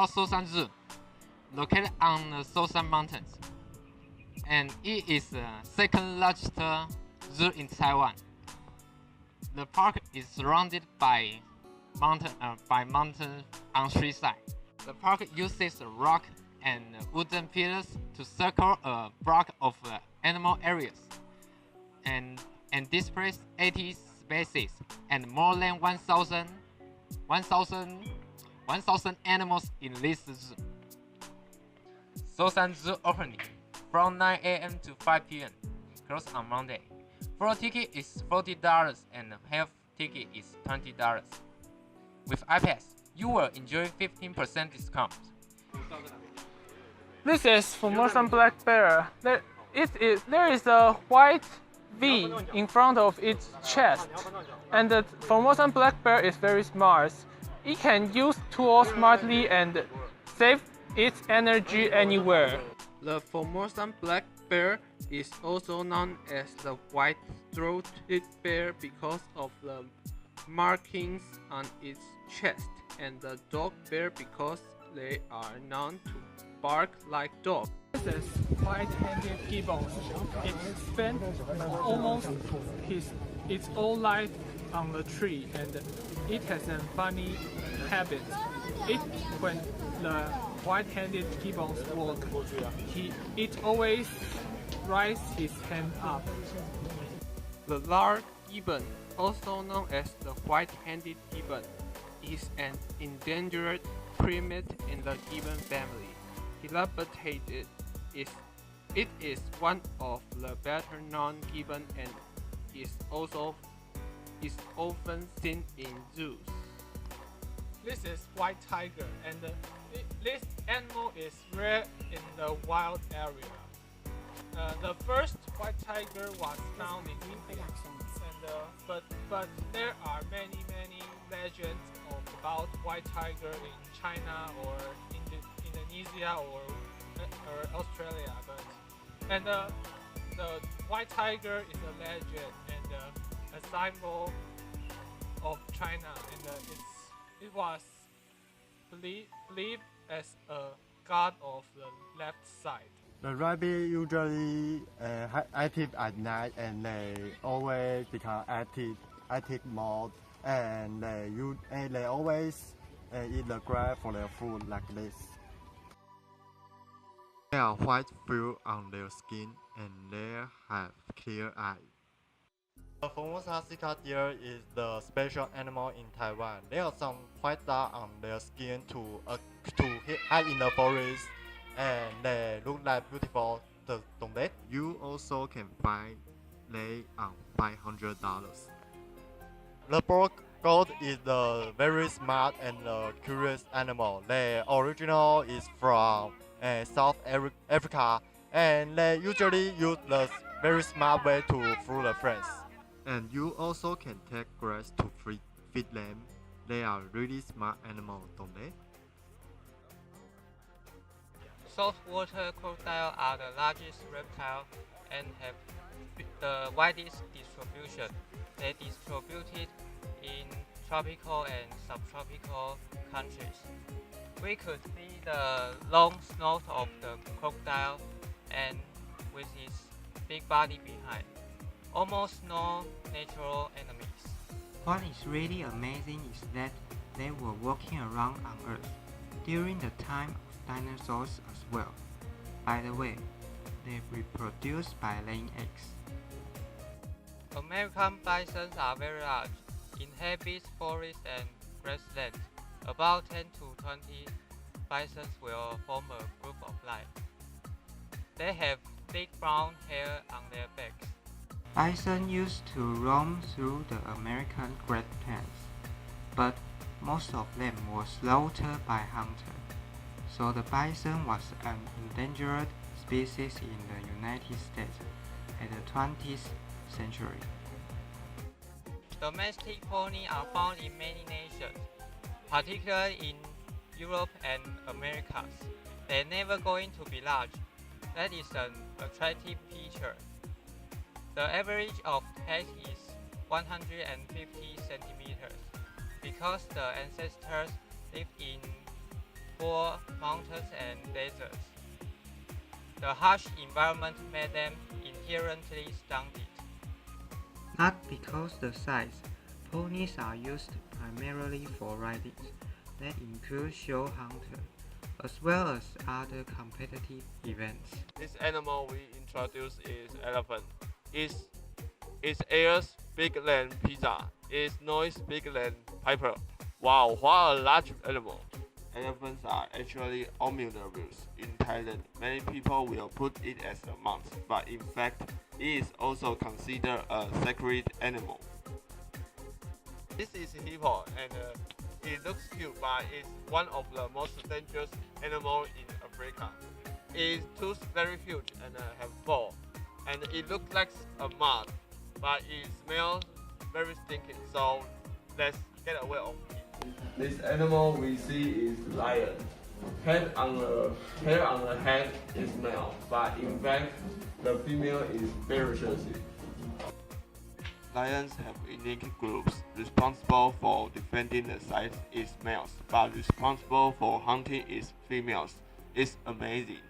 called ShoushanZoo, located on the Southern Mountains, and it is the second largest zoo in Taiwan. The park is surrounded by mountains on three sides. The park uses rock and wooden pillars to circle a block of animal areas, and displays 80 species and more than 1,000 animals in this zoo. ShoushanZoo opening from 9 a.m. to 5 p.m. Closed on Monday. Full ticket is $40 and half ticket is $20. With iPass, you will enjoy 15% discount. This is Formosan black bear. There is a white V in front of its chest, and the Formosan black bear is very smart. It can use tools smartly and save its energy anywhere. The Formosan black bear is also known as the white-throated bear because of the markings on its chest, and the dog bear because they are known to bark like dogs. This is white-handed gibbon. It spent almost its whole life on the tree, and it has a funny habit. When the white-handed gibbons walk, it always raises his hand up. The large gibbon, also known as the white-handed gibbon, is an endangered primate in the gibbon family. Dilapidated, it is one of the better-known gibbon and is often seen in zoos. This is white tiger, and this animal is rare in the wild area. The first white tiger was found in India, and but there are many legends about white tiger in China or Indonesia or Australia. The white tiger is a legend and a symbol of China, and it was believed as a god of the left side. The rabbit usually active at night, and they always become active more, and they always eat the grass for their food like this. They are white fur on their skin, and they have clear eyes. The Formosan sika deer is the special animal in Taiwan. There are some white dots on their skin to hide in the forest, and they look like beautiful, don't they? You also can find they on $500. The black goat is the very smart and curious animal. The original is from South Africa, and they usually use the very smart way to fool the friends. And you also can take grass to feed them. They are really smart animals, don't they? Saltwater crocodiles are the largest reptile and have the widest distribution. They distributed in tropical and subtropical countries. We could see the long snout of the crocodile and with its big body behind. Almost no natural enemies. What is really amazing is that they were walking around on Earth during the time of dinosaurs as well. By the way, they reproduce by laying eggs. American bisons are very large, inhabit forests and grasslands. About 10 to 20 bisons will form a group of life. They have thick brown hair on their backs. Bison used to roam through the American Great Plains, but most of them were slaughtered by hunters, so the bison was an endangered species in the United States in the 20th century. Domestic ponies are found in many nations, particularly in Europe and Americas. They're never going to be large. That is an attractive feature. The average of height is 150 centimeters because the ancestors lived in poor mountains and deserts. The harsh environment made them inherently stunted. Not because the size, ponies are used primarily for riding, that includes show hunter, as well as other competitive events. This animal we introduced is elephant. Its ears bigger than pizza. Its noise bigger than piper. Wow, what a large animal! Elephants are actually omnivorous in Thailand. Many people will put it as a mount, but in fact, it is also considered a sacred animal. This is hippo, and it looks cute, but it's one of the most dangerous animals in Africa. Its tooth very huge and have four, and it looks like a mud, but it smells very stinking. So let's get away of it. This animal we see is lion. Hair on the head is male, but in fact the female is very juicy. Lions have unique groups. Responsible for defending the site is males, but responsible for hunting is females. It's amazing.